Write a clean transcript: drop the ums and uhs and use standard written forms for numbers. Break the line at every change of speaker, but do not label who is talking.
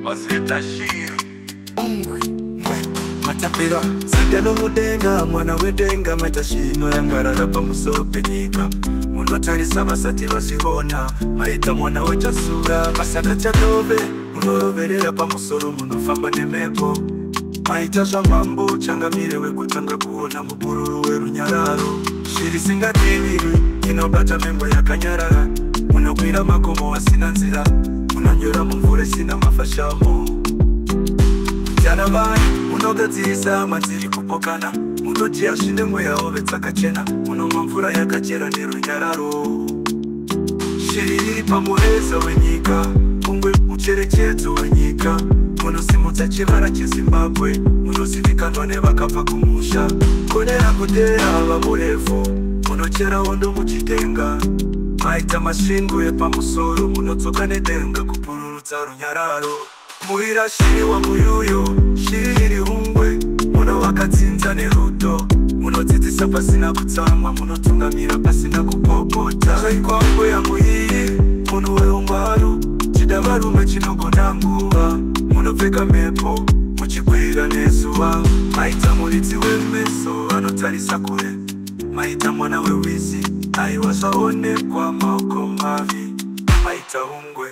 Wasitashia matapira sadano mudenga mwana wedenga matashino yangarara pamusopenika munhu atarisa vasati vasivona maita mwana wechasura masada chadove munoroverera pamusoro munofamba nemhepo maita zvamambo changamire wekutanga kuona mubururu werunyararo shiri singatevirwi inobata mhengo yakanyarara munokwira makomo asina nzira munonyora mumvura isina mafashamo jana vai munogadzirisa madziri kupokana munotiya zvine mweya ove dzakachena munomwa mvura yakachera nerunyararo shiri iri pamureza wenyika kungwe mucherechedzo wenyika munosimudza chivara chezimbabwe munozivikanwa nevakabva kumusha konera kudera vamurefu munochera hondo muchitenga maita masvingo epamusoro munodzoka nedenga kupururudza runyararo muira shiri wamuyuyo shiri iri hungwe muno wakadzinza nerudo munodzidzisa pasina kutsamwa munotungamira pasina kupopota zvaikwambo yamuiyi munhu weungwaru chida varume chinogona nguva munopfeka mhepo muchikwira nezuva maita muridzi wemeso anotarisa kure maita mwana wewizi aiwa zvaonekwa maoko mavi maita hungwe